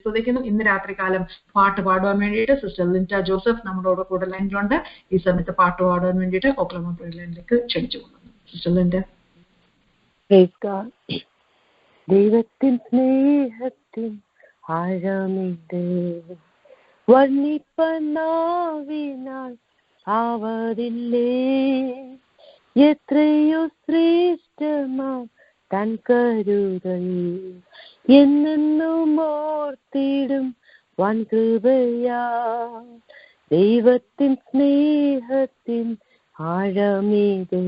സ്തുതിക്കുന്നു. ഇന്ന് രാത്രികാലം പാട്ട് പാടുവാൻ വേണ്ടിയിട്ട് സിസ്റ്റർ ലിൻറ്റ ജോസഫ് നമ്മുടെ കൂടെ ലൈനിലുണ്ട്. ഈ സമയത്ത് പാട്ട് പാടുവാൻ വേണ്ടിയിട്ട് ഓക്ലഹോമ പ്രയർ ലൈനിലേക്ക് ക്ഷണിച്ചു കൊള്ളുന്നു. സിസ്റ്റർ ലിൻറ്റ. ദൈവത്തിൻ സ്നേഹത്തിൻ ആഴമിത് വർണ്ണിപ്പനാവിനാൽ ആവതില്ലേ. എത്രയോ ശ്രേഷ്ഠമാ തൻ കരുതൽ എന്നെന്നും ഓർത്തിടും വൻകൃപയാ. ദൈവത്തിൻ സ്നേഹത്തിൻ ആഴമിത്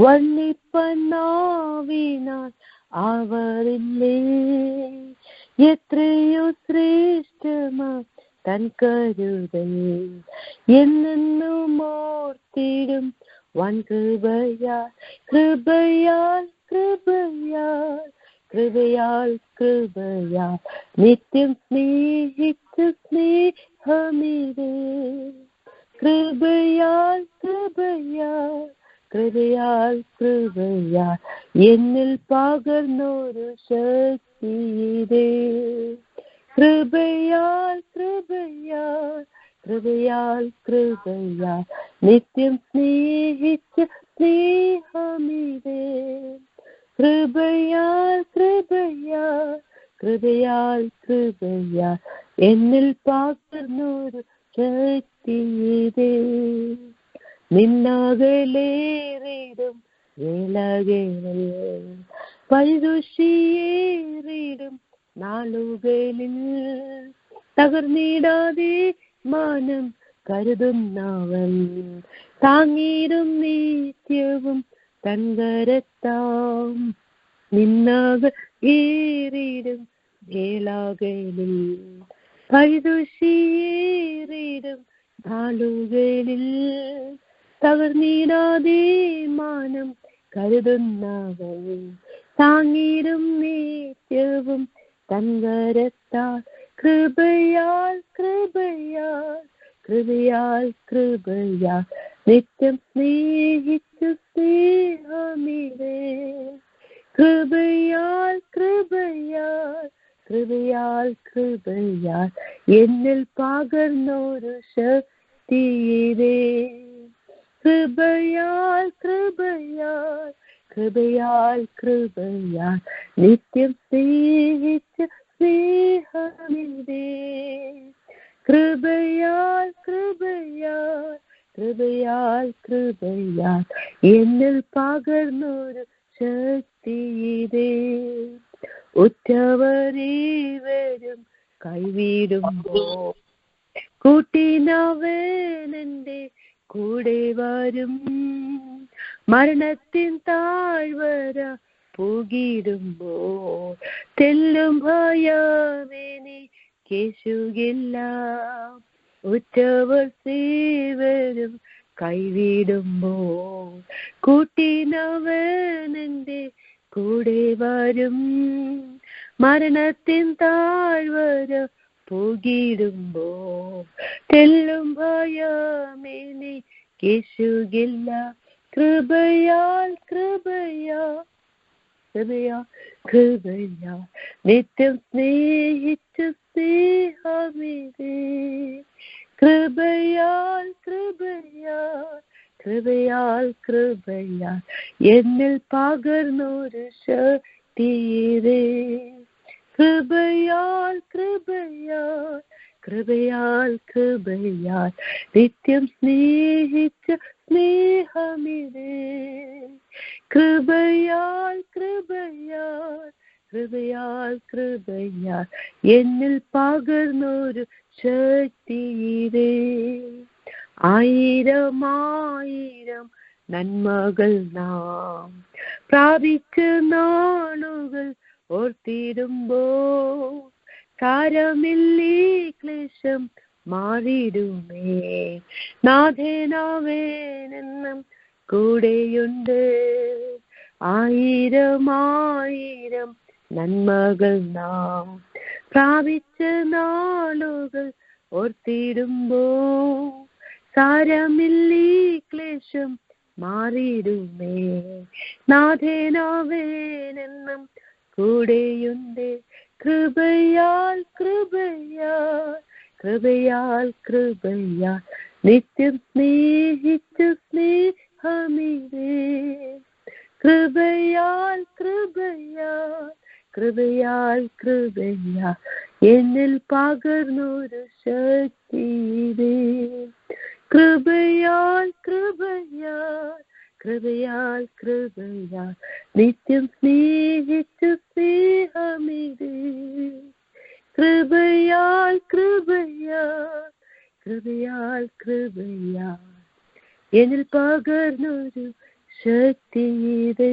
വർണ്ണിപ്പനാവിനാൽ ആവതില്ലേ. എത്രയോ ശ്രേഷ്ഠമാ തൻ കരുതൽ എന്നെന്നും ഓർത്തിടും വൻകൃപയാൽ. കൃപയാൽ കൃപയാൽ കൃപയാൽ കൃപയാൽ നിത്യം സ്നേഹിച്ച സ്നേഹമിത്. കൃപയാൽ കൃപയാൽ കൃപയാൽ കൃപയാൽ എന്നിൽ പകർന്നൊരു ശക്തിയിതേ. കൃപയാൽ കൃപയാൽ കൃപയാൽ കൃപയാൽ നിത്യം സ്നേഹിച്ച സ്നേഹമിതേ. കൃപയാൽ കൃപയാൽ കൃപയാൽ കൃപയാൽ എന്നിൽ പകർന്നൊരു ശക്തിയിതേ. നിന്നകലേറിടും വേളകളിൽ പഴുതുഷിയേറിടും നാളുകളിൽ തകർന്നിടാതെ മാനം കരുതുന്നവൻ താങ്ങിടും നിത്യവും തൻകരത്താം. നിന്നകലേറിടും വേളകളിൽ പഴുതുഷിയേറിടും നാളുകളിൽ തകർന്നിടാതെ മാനം കരുതുന്നവൻ താങ്ങിടും നിത്യവും തൻകരത്താൽ. കൃപയാൽ കൃപയാൽ കൃപയാൽ കൃപയാൽ നിത്യം സ്നേഹിച്ച സ്നേഹമിതേ. കൃപയാൽ കൃപയാൽ കൃപയാൽ കൃപയാൽ എന്നിൽ പകർന്നൊരു ശക്തിയിതേ. കൃപയാൽ കൃപയാൽ കൃപയാൽ കൃപയാൽ നിത്യം സ്നേഹിച്ച സ്നേഹമിതേ. കൃപയാൽ കൃപയാൽ കൃപയാൽ കൃപയാൽ എന്നിൽ പകർന്നൊരു ശക്തിയിതേ. ഉറ്റവരേവരും കൈവിടുമ്പോൾ കൂട്ടിനവനെന്റെ കൂടെ വരും. മരണത്തിൻ താഴ്വര പോകിടുമ്പോൾ തെല്ലും ഭയമെനിക്കേശുകില്ല. ഉറ്റവർ സേവരും കൈവിടുമ്പോൾ കൂട്ടിനവനെന്റെ കൂടെ വരും. മരണത്തിൻ താഴ്വര പോകിടുമ്പോൾ തെല്ലും ഭയമെനിക്കേശുകില്ല. കൃപയാൽ കൃപയാൽ കൃപയാൽ കൃപയാൽ നിത്യം സ്നേഹിച്ച സ്നേഹമിതേ. കൃപയാൽ കൃപയാൽ കൃപയാൽ കൃപയാൽ എന്നിൽ പകർന്നൊരു ശക്തിയിതേ. കൃപയാൽ കൃപയാൽ കൃപയാൽ കൃപയാൽ നിത്യം സ്നേഹിച്ച സ്നേഹമിതേ. കൃപയാൽ കൃപയാൽ കൃപയാൽ കൃപയാൽ എന്നിൽ പകർന്നൊരു ശക്തിയിതേ. ആയിരം ആയിരം നന്മകൾ നാം പ്രാപിച്ച നാളുകൾ ഓർത്തിടുമ്പോൾ സാരമില്ലീ ക്ലേശം മാറിടുമേ. നാഥനാവേനെന്നും കൂടെയുണ്ട്. ആയിരം ആയിരം നന്മകൾ നാം പ്രാപിച്ച നാളുകൾ ഓർത്തിടുമ്പോൾ സാരമില്ലീ ക്ലേശം മാറിടുമേ. നാഥനാവേനെന്നും കൂടെയുണ്ട്. കൃപയാൽ കൃപയാൽ കൃപയാൽ കൃപയാൽ നിത്യം സ്നേഹിച്ച സ്നേഹമിതേ. കൃപയാൽ കൃപയാൽ കൃപയാൽ കൃപയാൽ എന്നിൽ പകർന്നൊരു ശക്തിയിതേ. കൃപയാൽ കൃപയാൽ കൃപയാൽ കൃപയാൽ നിത്യം സ്നേഹിച്ച സ്നേഹമിതേ. കൃപയാൽ കൃപയാൽ കൃപയാൽ കൃപയാൽ എന്നിൽ പകർന്നൊരു ശക്തിയിതേ.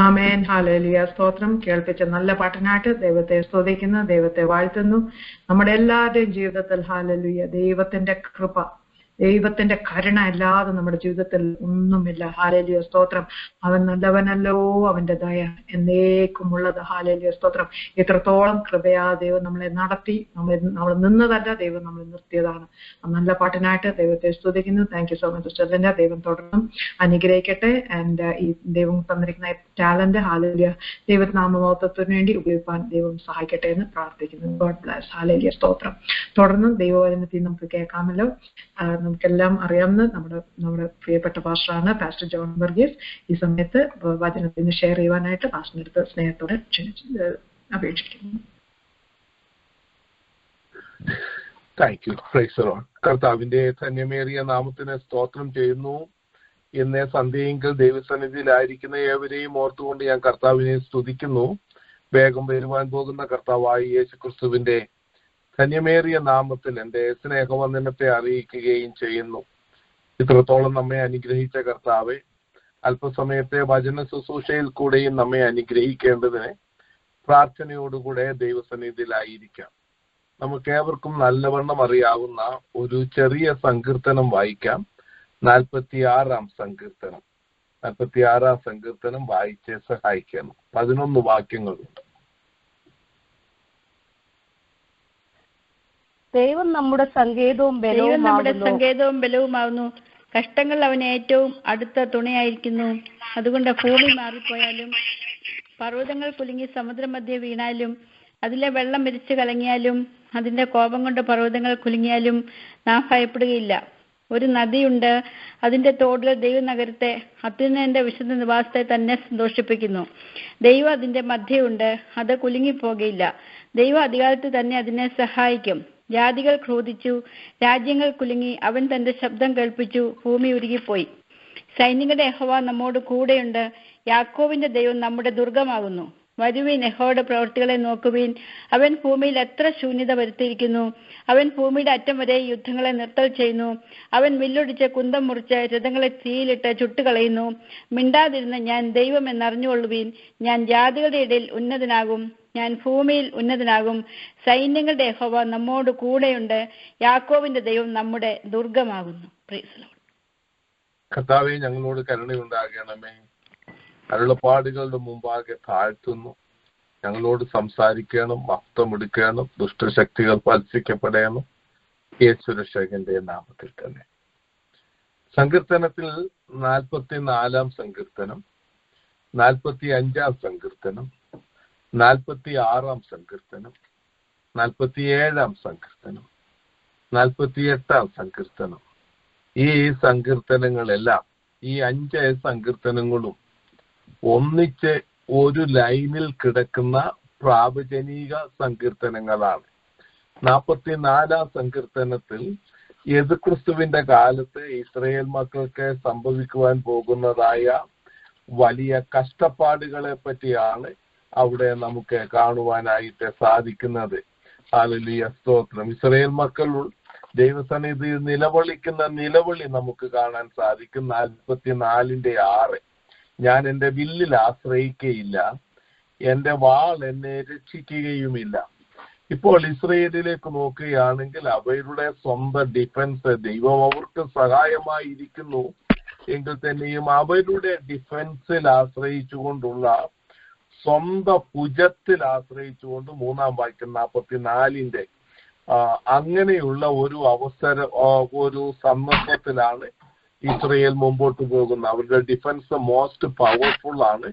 ആമേൻ. ഹല്ലേലൂയ. സ്തോത്രം. കേൾപ്പിച്ച നല്ല പാട്ടിനായിട്ട് ദൈവത്തെ സ്തുതിക്കുന്നു, ദൈവത്തെ വാഴ്ത്തുന്നു. നമ്മുടെ എല്ലാവരുടെയും ജീവിതത്തിൽ ഹല്ലേലൂയ ദൈവത്തിന്റെ കൃപ, ദൈവത്തിന്റെ കരുണ അല്ലാതെ നമ്മുടെ ജീവിതത്തിൽ ഒന്നുമില്ല. ഹല്ലേലൂയ. സ്തോത്രം. അവൻ നല്ലവനല്ലോ, അവന്റെ ദയ എന്നേക്കുമുള്ളത്. ഹല്ലേലൂയ. സ്തോത്രം. ഇത്രത്തോളം കൃപയാ ദൈവം നമ്മളെ നടത്തി, നമ്മൾ നിന്നതല്ല, ദൈവം നമ്മൾ നിർത്തിയതാണ്. നല്ല പാട്ടിനായിട്ട് ദൈവത്തെ സ്തുതിക്കുന്നു. Thank you so much sister Linda. ദൈവം തുടർന്നും അനുഗ്രഹിക്കട്ടെ. ആൻഡ് ഈ ദൈവം തന്നിരിക്കുന്ന ടാലന്റ് ഹല്ലേലൂയ ദൈവനാമമഹത്വത്തിന് വേണ്ടി ഉപയോഗിക്കാൻ ദൈവം സഹായിക്കട്ടെ എന്ന് പ്രാർത്ഥിക്കുന്നു. God bless. ഹല്ലേലൂയ. സ്തോത്രം. തുടർന്നും ദൈവവചനത്തിൽ നമുക്ക് കേൾക്കാമല്ലോ. നമുക്കെല്ലാം അറിയാവുന്ന നമ്മുടെ പ്രിയപ്പെട്ട പാസ്റ്ററാണ് പാസ്റ്റർ ജോൺ വർഗീസ്. ഈ സമയത്ത് വചനത്തിന് ഷെയർ ചെയ്യുവാനായിട്ട് പാസ്റ്ററിന്റെ അടുത്ത് സ്നേഹത്തോടെ അപേക്ഷിക്കുന്നു. Thank you. Praise the Lord. കർത്താവിന്റെ ധന്യമേറിയ നാമത്തിന് സ്തോത്രം ചെയ്യുന്നു. ഇന്ന് സന്ധ്യയെങ്കിൽ ദൈവസന്നിധിയിലായിരിക്കുന്ന ഏവരെയും ഓർത്തുകൊണ്ട് ഞാൻ കർത്താവിനെ സ്തുതിക്കുന്നു. വേഗം വരുവാൻ പോകുന്ന കർത്താവായ യേശുക്രിസ്തുവിന്റെ ധന്യമേറിയ നാമത്തിൽ എൻ്റെ സ്നേഹവന്ദനത്തെ അറിയിക്കുകയും ചെയ്യുന്നു. ഇത്രത്തോളം നമ്മെ അനുഗ്രഹിച്ച കർത്താവെ, അല്പസമയത്തെ വചന ശുശ്രൂഷയിൽ കൂടെയും നമ്മെ അനുഗ്രഹിക്കേണ്ടതിന് പ്രാർത്ഥനയോടുകൂടെ ദൈവസന്നിധിയിലായിരിക്കാം. നമുക്കേവർക്കും നല്ലവണ്ണം അറിയാവുന്ന ഒരു ചെറിയ സങ്കീർത്തനം വായിക്കാം. 46-ാം സങ്കീർത്തനം. 46-ാം സങ്കീർത്തനം വായിച്ച് സഹായിക്കണം. 11 വാക്യങ്ങളുണ്ട്. ദൈവം നമ്മുടെ സങ്കേതവും ബലവുമാകുന്നു. കഷ്ടങ്ങൾ അവന് ഏറ്റവും അടുത്ത തുണയായിരിക്കുന്നു. അതുകൊണ്ട് ഭൂമി മാറിപ്പോയാലും പർവ്വതങ്ങൾ കുലുങ്ങി സമുദ്രമധ്യേ വീണാലും അതിലെ വെള്ളം വിരിച്ചു കലങ്ങിയാലും അതിന്റെ കോപം കൊണ്ട് പർവ്വതങ്ങൾ കുലുങ്ങിയാലും നാം ഭയപ്പെടുകയില്ല. ഒരു നദിയുണ്ട്, അതിന്റെ തോടുകൾ ദൈവനഗരത്തെ അത്യുന്നതന്റെ വിശുദ്ധ നിവാസത്തെ തന്നെ സന്തോഷിപ്പിക്കുന്നു. ദൈവം അതിന്റെ മധ്യയുണ്ട്, അത് കുലുങ്ങിപ്പോകയില്ല. ദൈവം അധികാരത്തിൽ തന്നെ അതിനെ സഹായിക്കും. ജാതികൾ ക്രോധിച്ചു, രാജ്യങ്ങൾ കുലുങ്ങി, അവൻ തന്റെ ശബ്ദം കേൾപ്പിച്ചു, ഭൂമി ഉരുകിപ്പോയി. സൈന്യങ്ങളുടെ യഹോവ നമ്മോട് കൂടെയുണ്ട്, യാക്കോബിന്റെ ദൈവം നമ്മുടെ ദുർഗമാകുന്നു. വരുവീൻ, യഹോവയുടെ പ്രവൃത്തികളെ നോക്കുവീൻ. അവൻ ഭൂമിയിൽ എത്ര ശൂന്യത വരുത്തിയിരിക്കുന്നു. അവൻ ഭൂമിയുടെ അറ്റം വരെ യുദ്ധങ്ങളെ നിർത്തൽ ചെയ്യുന്നു. അവൻ വില്ലൊടിച്ച് കുന്തം മുറിച്ച് രഥങ്ങളെ തീയിലിട്ട് ചുട്ടുകളയുന്നു. മിണ്ടാതിരുന്ന് ഞാൻ ദൈവം എന്നറിഞ്ഞുകൊള്ളുവീൻ. ഞാൻ ജാതികളുടെ ഇടയിൽ ഉന്നതനാകും, ഞാൻ ഭൂമിയിൽ ഉന്നതനാകും. സൈന്യങ്ങളുടെ യഹോവ നമ്മോട് കൂടെയുണ്ട്, യാക്കോബിന്റെ ദൈവം നമ്മുടെ ദുർഗമാകുന്നു. Praise the Lord. കർത്താവേ, ഞങ്ങളോട് കരുണയുണ്ടാകണമേ. അരുളപ്പാടുകളുടെ മുമ്പാകെ താഴ്ത്തുന്നു. ഞങ്ങളോട് സംസാരിക്കണം, മഹത്വമെടുക്കണം. ദുഷ്ടശക്തികൾ പത്സിക്കപ്പെടണം. യേശുരക്ഷകന്റെ നാമത്തിൽ തന്നെ. സങ്കീർത്തനത്തിൽ 44-ാം സങ്കീർത്തനം, 45-ാം സങ്കീർത്തനം, 46-ാം സങ്കീർത്തനം, 47-ാം സങ്കീർത്തനം, 48-ാം സങ്കീർത്തനം, ഈ സങ്കീർത്തനങ്ങളെല്ലാം, ഈ 5 സങ്കീർത്തനങ്ങളും ഒന്നിച്ച് ഒരു ലൈനിൽ കിടക്കുന്ന പ്രാവചനിക സങ്കീർത്തനങ്ങളാണ്. 44-ാം സങ്കീർത്തനത്തിൽ യേശുക്രിസ്തുവിന്റെ കാലത്ത് ഇസ്രായേൽ മക്കൾക്ക് സംഭവിക്കുവാൻ പോകുന്നതായ വലിയ കഷ്ടപ്പാടുകളെ പറ്റിയാണ് അവിടെ നമുക്ക് കാണുവാനായിട്ട് സാധിക്കുന്നത്. ഹല്ലേലൂയ, സ്തോത്രം. ഇസ്രായേൽ മക്കൾ ദൈവസന്നിധിയിൽ നിലവിളിക്കുന്ന നിലവിളി നമുക്ക് കാണാൻ സാധിക്കും. 44-6. ഞാൻ എൻ്റെ വില്ലിൽ ആശ്രയിക്കുകയില്ല, എൻ്റെ വാൾ എന്നെ രക്ഷിക്കുകയുമില്ല. ഇപ്പോൾ ഇസ്രയേലിലേക്ക് നോക്കുകയാണെങ്കിൽ അവരുടെ സ്വന്തം ഡിഫൻസ്, ദൈവം അവർക്ക് സഹായമായിരിക്കുന്നു എങ്കിൽ തന്നെയും അവരുടെ ഡിഫൻസിൽ ആശ്രയിച്ചുകൊണ്ടുള്ള, സ്വന്തം ഭുജത്തിൽ ആശ്രയിച്ചുകൊണ്ട്, 3-ാം വാക്യം 44-ന്റെ അങ്ങനെയുള്ള ഒരു ഒരു സന്ദർഭത്തിലാണ് ഇസ്രയേൽ മുമ്പോട്ട് പോകുന്നത്. അവരുടെ ഡിഫൻസ് മോസ്റ്റ് പവർഫുൾ ആണ്.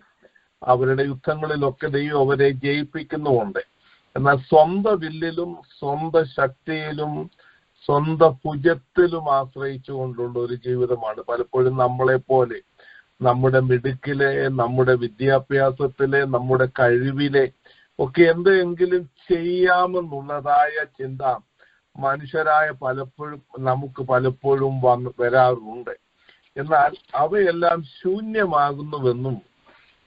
അവരുടെ യുദ്ധങ്ങളിലൊക്കെ ദൈവം അവരെ ജയിപ്പിക്കുന്നുമുണ്ട്. എന്നാൽ സ്വന്തം വില്ലിലും സ്വന്തം ശക്തിയിലും സ്വന്തം ഭുജത്തിലും ആശ്രയിച്ചുകൊണ്ടുള്ള ഒരു ജീവിതമാണ് പലപ്പോഴും നമ്മളെപ്പോലെ നമ്മുടെ മിടുക്കിലെ, നമ്മുടെ വിദ്യാഭ്യാസത്തിലെ, നമ്മുടെ കഴിവിലെ ഒക്കെ എന്തെങ്കിലും ചെയ്യാമെന്നുള്ളതായ ചിന്ത മനുഷ്യരായ നമുക്ക് പലപ്പോഴും വരാറുണ്ട്. എന്നാൽ അവയെല്ലാം ശൂന്യമാകുന്നുവെന്നും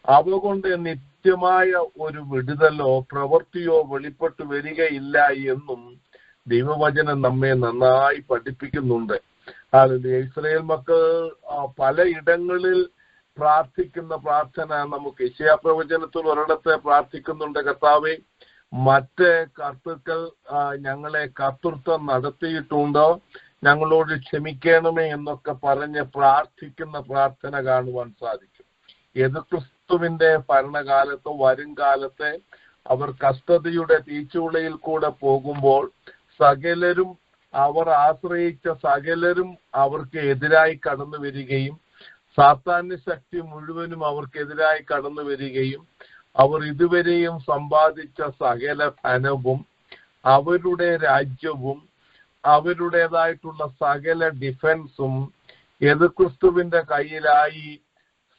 അവ കൊണ്ട് നിത്യമായ ഒരു വിടുതലോ പ്രവൃത്തിയോ വെളിപ്പെട്ടു വരികയില്ല എന്നും ദൈവവചനം നമ്മെ നന്നായി പഠിപ്പിക്കുന്നുണ്ട്. ഇസ്രായേൽ മക്കൾ പലയിടങ്ങളിൽ പ്രാർത്ഥിക്കുന്ന പ്രാർത്ഥന നമുക്ക് യെശയ്യാ പ്രവചനത്തിൽ ഒരിടത്ത് പ്രാർത്ഥിക്കുന്നുണ്ട്, കർത്താവേ മറ്റ് കർത്തൃക്കൾ ഞങ്ങളെ കർത്തൃത്വം നടത്തിയിട്ടുണ്ടോ, ഞങ്ങളോട് ക്ഷമിക്കണമേ എന്നൊക്കെ പറഞ്ഞ് പ്രാർത്ഥിക്കുന്ന പ്രാർത്ഥന കാണുവാൻ സാധിക്കും. ക്രിസ്തുവിന്റെ ഭരണകാലത്തോ വരും കാലത്തെ അവർ കഷ്ടതയുടെ തീച്ചൂളയിൽ കൂടെ പോകുമ്പോൾ സകലരും, അവർ ആശ്രയിച്ച സകലരും അവർക്ക് എതിരായി കടന്നു വരികയും സാത്താന്യ ശക്തി മുഴുവനും അവർക്കെതിരായി കടന്നു വരികയും അവർ ഇതുവരെയും സമ്പാദിച്ച സകല ധനവും അവരുടെ രാജ്യവും അവരുടേതായിട്ടുള്ള സകല ഡിഫൻസും ക്രിസ്തുവിന്റെ കയ്യിലായി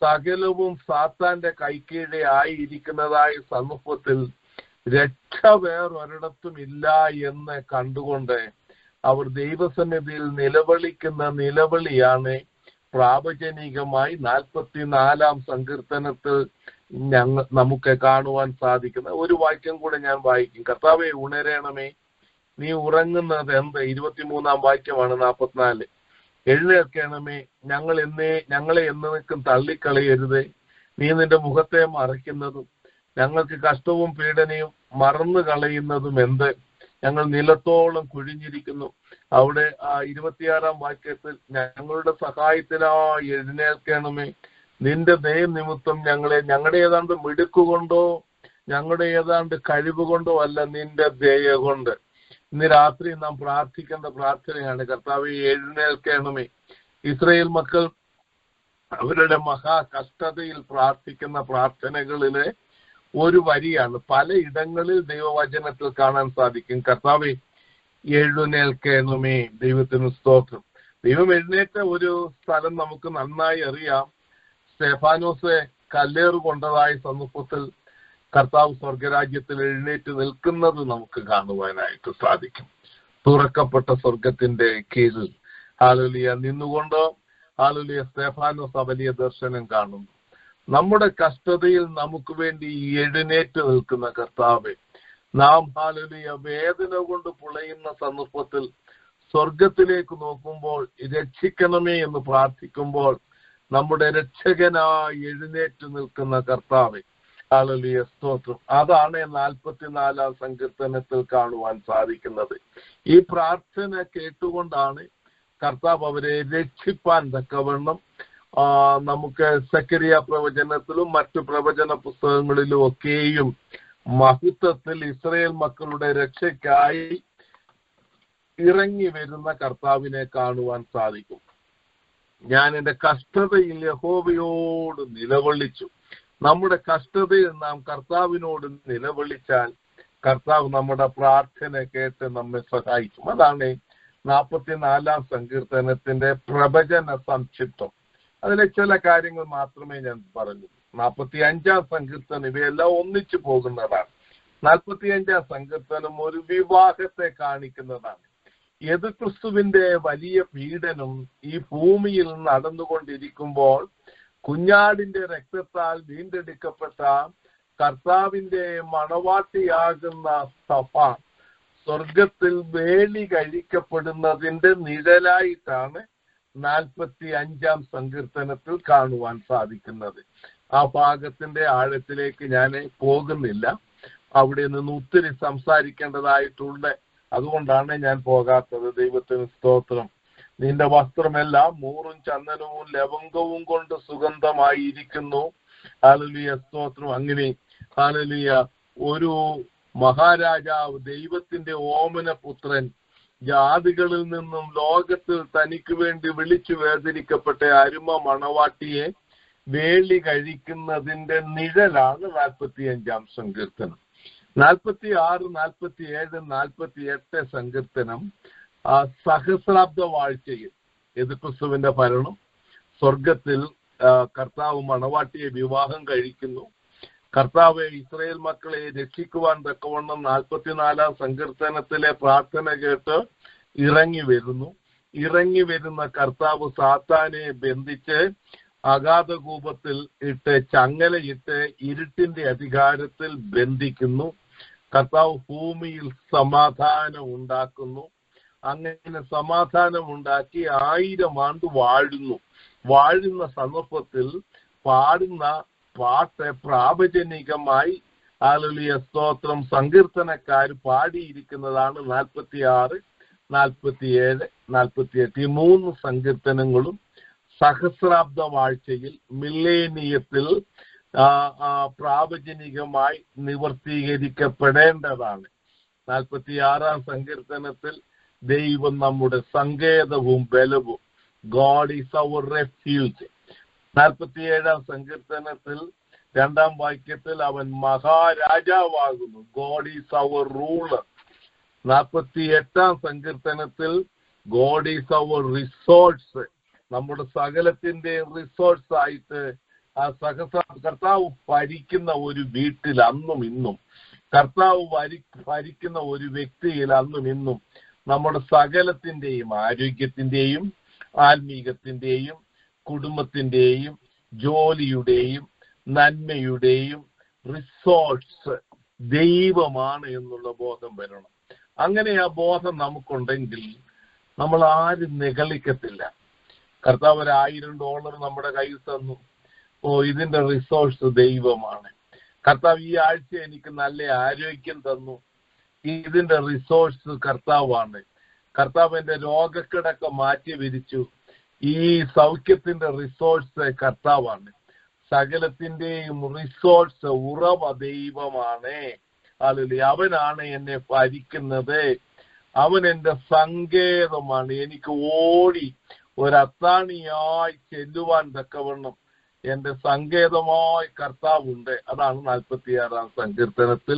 സകലവും സാത്താന്റെ കൈക്കീഴെ ആയിരിക്കുന്നതായ സമൂഹത്തിൽ രക്ഷ വേറൊരിടത്തും ഇല്ല എന്ന് കണ്ടുകൊണ്ട് അവർ ദൈവസന്നിധിയിൽ നിലവിളിക്കുന്ന നിലവിളിയാണ് പ്രാവചനികമായി 44-ാം സങ്കീർത്തനത്തിൽ നമുക്ക് കാണുവാൻ സാധിക്കുന്ന ഒരു വാക്യം കൂടെ ഞാൻ വായിക്കും. കർത്താവേ ഉണരണമേ, നീ ഉറങ്ങുന്നത് എന്ത്? 23-ാം വാക്യമാണ് 44. എഴുന്നേൽക്കണമേ, ഞങ്ങളെ എന്നേക്കും തള്ളിക്കളയരുത്. നീ നിന്റെ മുഖത്തെ മറയ്ക്കുന്നതും ഞങ്ങൾക്ക് കഷ്ടവും പീഡനയും മറന്നു കളയുന്നതും എന്ത്? ഞങ്ങൾ നിലത്തോളം കുഴിഞ്ഞിരിക്കുന്നു. അവിടെ 26-ാം വാക്യത്തിൽ ഞങ്ങളുടെ സഹായത്തിനായി എഴുന്നേൽക്കണമേ, നിന്റെ ദയ നിമിത്തം ഞങ്ങളുടെ ഏതാണ്ട് മിടുക്കുകൊണ്ടോ ഞങ്ങളുടെ ഏതാണ്ട് കഴിവുകൊണ്ടോ അല്ല, നിന്റെ ദയ കൊണ്ട്. ഇന്ന് രാത്രി നാം പ്രാർത്ഥിക്കേണ്ട പ്രാർത്ഥനയാണ്, കർത്താവേ എഴുന്നേൽക്കണമേ. ഇസ്രായേൽ മക്കൾ അവരുടെ മഹാകഷ്ടതയിൽ പ്രാർത്ഥിക്കുന്ന പ്രാർത്ഥനകളിലെ ഒരു വരിയാണ് പലയിടങ്ങളിൽ ദൈവവചനത്തിൽ കാണാൻ സാധിക്കും. കർത്താവേ എഴുന്നേൽക്കണമേ. ദൈവത്തിന് സ്തോത്രം. ദൈവം എഴുന്നേറ്റ ഒരു സ്ഥലം നമുക്ക് നന്നായി അറിയാം. സ്തെഫാനോസ് കല്ലേറ് കൊണ്ടതായ സമൂഹത്തിൽ കർത്താവ് സ്വർഗരാജ്യത്തിൽ എഴുന്നേറ്റ് നിൽക്കുന്നത് നമുക്ക് കാണുവാനായിട്ട് സാധിക്കും. തുറക്കപ്പെട്ട സ്വർഗത്തിന്റെ കീഴിൽ നിന്നുകൊണ്ട് സ്തെഫാനോസ് വലിയ ദർശനം കാണുന്നു. നമ്മുടെ കഷ്ടതയിൽ നമുക്ക് വേണ്ടി എഴുന്നേറ്റ് നിൽക്കുന്ന കർത്താവെ, നാം വേദന കൊണ്ട് പുളയുന്ന സന്ദർഭത്തിൽ സ്വർഗത്തിലേക്ക് നോക്കുമ്പോൾ രക്ഷിക്കണമേ എന്ന് പ്രാർത്ഥിക്കുമ്പോൾ നമ്മുടെ രക്ഷകനായി എഴുന്നേറ്റ് നിൽക്കുന്ന കർത്താവെ, സ്തോത്രം. അതാണ് 44-ാം സങ്കീർത്തനത്തിൽ കാണുവാൻ സാധിക്കുന്നത്. ഈ പ്രാർത്ഥന കേട്ടുകൊണ്ടാണ് കർത്താവ് അവരെ രക്ഷിപ്പാൻ തക്കവണ്ണം നമുക്ക് സക്കറിയ പ്രവചനത്തിലും മറ്റു പ്രവചന പുസ്തകങ്ങളിലും ഒക്കെയും മഹത്വത്തിൽ ഇസ്രായേൽ മക്കളുടെ രക്ഷയ്ക്കായി ഇറങ്ങി വരുന്ന കർത്താവിനെ കാണുവാൻ സാധിക്കും. ഞാൻ എൻ്റെ കഷ്ടതയിൽ യഹോവയോട് നിലവിളിച്ചു. നമ്മുടെ കഷ്ടതയിൽ നാം കർത്താവിനോട് നിലവിളിച്ചാൽ കർത്താവ് നമ്മുടെ പ്രാർത്ഥന കേട്ട് നമ്മെ സഹായിക്കും. അതാണ് 44-ാം സങ്കീർത്തനത്തിന്റെ പ്രവചന സംക്ഷിപ്തം. അതിലെ ചില കാര്യങ്ങൾ മാത്രമേ ഞാൻ പറഞ്ഞു. 45-ാം സങ്കീർത്തനം ഇവയെല്ലാം ഒന്നിച്ചു പോകുന്നതാണ്. 45-ാം സങ്കീർത്തനം ഒരു വിവാഹത്തെ കാണിക്കുന്നതാണ്. ക്രിസ്തുവിന്റെ വലിയ പീഡനം ഈ ഭൂമിയിൽ നടന്നുകൊണ്ടിരിക്കുമ്പോൾ കുഞ്ഞാടിന്റെ രക്തത്താൽ വീണ്ടെടുക്കപ്പെട്ട കർത്താവിന്റെ മണവാട്ടിയാകുന്ന സഭ സ്വർഗത്തിൽ വേലി കഴിക്കപ്പെടുന്നതിന്റെ നിഴലായിട്ടാണ് 45-ാം സങ്കീർത്തനത്തിൽ കാണുവാൻ സാധിക്കുന്നത്. ആ ഭാഗത്തിന്റെ ആഴത്തിലേക്ക് ഞാൻ പോകുന്നില്ല. അവിടെ നിന്ന് ഒത്തിരി സംസാരിക്കേണ്ടതായിട്ടുണ്ട്. അതുകൊണ്ടാണ് ഞാൻ പോകാത്തത്. ദൈവത്തിന് സ്തോത്രം. നിന്റെ വസ്ത്രമെല്ലാം മൂറും ചന്ദനവും ലവംഗവും കൊണ്ട് സുഗന്ധമായിരിക്കുന്നു. ഹല്ലേലൂയ, സ്തോത്രം. അങ്ങനെ ഹല്ലേലൂയ, ഒരു മഹാരാജാവ്, ദൈവത്തിന്റെ ഓമന പുത്രൻ, ജാതികളിൽ നിന്നും ലോകത്തിൽ തനിക്ക് വേണ്ടി വിളിച്ചു വേർതിരിക്കപ്പെട്ട അരുമ മണവാട്ടിയെ വേളി കഴിക്കുന്നതിന്റെ നിഴലാണ് 45-ാം സങ്കീർത്തനം. 46, 47, 48 സങ്കീർത്തനം സഹസ്രാബ്ദ വാഴ്ചയിൽ യേശുക്രിസ്തുവിന്റെ ഭരണം, സ്വർഗത്തിൽ കർത്താവ് മണവാട്ടിയെ വിവാഹം കഴിക്കുന്നു, കർത്താവ് ഇസ്രായേൽ മക്കളെ രക്ഷിക്കുവാൻ തക്കവണ്ണം 44-ാം സങ്കീർത്തനത്തിലെ പ്രാർത്ഥന കേട്ട് ഇറങ്ങി വരുന്ന കർത്താവ് സാത്താനെ ബന്ധിച്ച് അഗാധകൂപത്തിൽ ഇട്ട് ചങ്ങലയിട്ട് ഇരുട്ടിന്റെ അധികാരത്തിൽ ബന്ധിക്കുന്നു. കർത്താവ് ഭൂമിയിൽ സമാധാനം ഉണ്ടാക്കുന്നു. അങ്ങനെ സമാധാനം ഉണ്ടാക്കി 1000 ആണ്ട് വാഴുന്ന സന്ദർഭത്തിൽ പാടുന്ന പാട്ട് പ്രാവചനികമായി ഹല്ലേലൂയ സ്തോത്രം സങ്കീർത്തനക്കാർ പാടിയിരിക്കുന്നതാണ് 46, 47, 48. ഈ 3 സങ്കീർത്തനങ്ങളും സഹസ്രാബ്ദ വാഴ്ചയിൽ മില്ലേനിയത്തിൽ പ്രാവചനികമായി നിവർത്തീകരിക്കപ്പെടേണ്ടതാണ്. 46-ാം സങ്കീർത്തനത്തിൽ ദൈവം നമ്മുടെ സങ്കേതവും ബലവും, ഗോഡ് ഈസ് അവർ റെഫ്യൂജ്. 47-ാം സങ്കീർത്തനത്തിൽ 2-ാം വാക്യത്തിൽ അവൻ മഹാരാജാവാകുന്നു, ഗോഡ് ഈസ് അവർ റൂളർ. 48-ാം സങ്കീർത്തനത്തിൽ ഗോഡ് ഈസ് അവർ റിസോഴ്സ്, നമ്മുടെ സകലത്തിന്റെ റിസോഴ്സ് ആയിട്ട് കർത്താവ് ഭരിക്കുന്ന ഒരു വീട്ടിൽ അന്നും ഇന്നും, കർത്താവ് ഭരിക്കുന്ന ഒരു വ്യക്തിയിൽ അന്നും ഇന്നും നമ്മുടെ സകലത്തിന്റെയും ആരോഗ്യത്തിന്റെയും ആത്മീകത്തിന്റെയും കുടുംബത്തിന്റെയും ജോലിയുടെയും നന്മയുടെയും റിസോഴ്സ് ദൈവമാണ് എന്നുള്ള ബോധം വരണം. അങ്ങനെ ആ ബോധം നമുക്കുണ്ടെങ്കിൽ നമ്മൾ ആരും നിഗളിക്കത്തില്ല. കർത്താവ് $1000 നമ്മുടെ കയ്യിൽ തന്നു, ഇതിന്റെ റിസോഴ്സ് ദൈവമാണ്. കർത്താവ് ഈ ആഴ്ച എനിക്ക് നല്ല ആരോഗ്യം തന്നു, ഇതിന്റെ റിസോഴ്സ് കർത്താവാണ്. കർത്താവ് എന്റെ രോഗക്കിടക്ക മാറ്റി വിരിച്ചു, ഈ സൗഖ്യത്തിന്റെ റിസോഴ്സ് കർത്താവാണ്. സകലത്തിന്റെയും റിസോഴ്സ് ഉറവ ദൈവമാണ്. ഹല്ലേലൂയ. അവനാണ് എന്നെ ഭരിക്കുന്നത്, അവൻ എന്റെ സങ്കേതമാണ്. എനിക്ക് ഓടി ഒരത്താണിയായി ചെല്ലുവാൻ തക്കവണ്ണം എന്റെ സങ്കേതമായി കർത്താവുണ്ട്. അതാണ് 46-ാം സങ്കീർത്തനത്തിൽ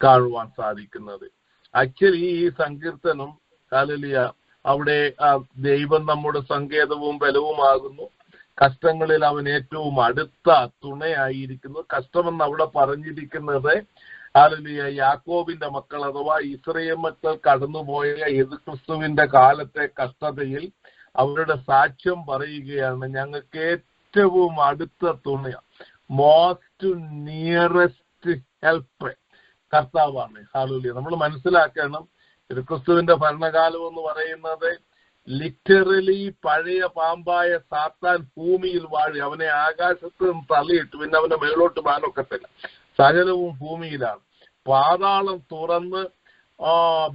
കാണുവാൻ സാധിക്കുന്നത്. ആക്ച്വലി ഈ സങ്കീർത്തനം ഹല്ലേലൂയ അവിടെ ദൈവം നമ്മുടെ സങ്കേതവും ബലവുമാകുന്നു, കഷ്ടങ്ങളിൽ അവൻ ഏറ്റവും അടുത്ത തുണയായിരിക്കുന്നു. കഷ്ടമെന്ന് അവിടെ പറഞ്ഞിരിക്കുന്നത് ഹല്ലേലൂയ യാക്കോബിന്റെ മക്കൾ അഥവാ ഇസ്രായേൽ മക്കൾ കടന്നുപോയ യേശുക്രിസ്തുവിന്റെ കാലത്തെ കഷ്ടതയിൽ അവരുടെ സാക്ഷ്യം പറയുകയാണ്, ഞങ്ങൾക്ക് ഏറ്റവും അടുത്ത തുണ, മോസ്റ്റ് നിയറസ്റ്റ് ഹെൽപ്പ് കർത്താവാണ്. ഹല്ലേലൂയ. നമ്മൾ മനസ്സിലാക്കണം, യേശുക്രിസ്തുവിന്റെ ഭരണകാലം എന്ന് പറയുന്നത് ലിറ്ററലി പഴയ പാമ്പായ സാത്താൻ ഭൂമിയിൽ വാഴി, അവനെ ആകാശത്ത് നിന്ന് തള്ളിയിട്ടു, പിന്നെ അവനെ മേലോട്ട് മാനൊക്കത്തില്ല, സകലവും ഭൂമിയിലാണ്. പാതാളം തുറന്ന്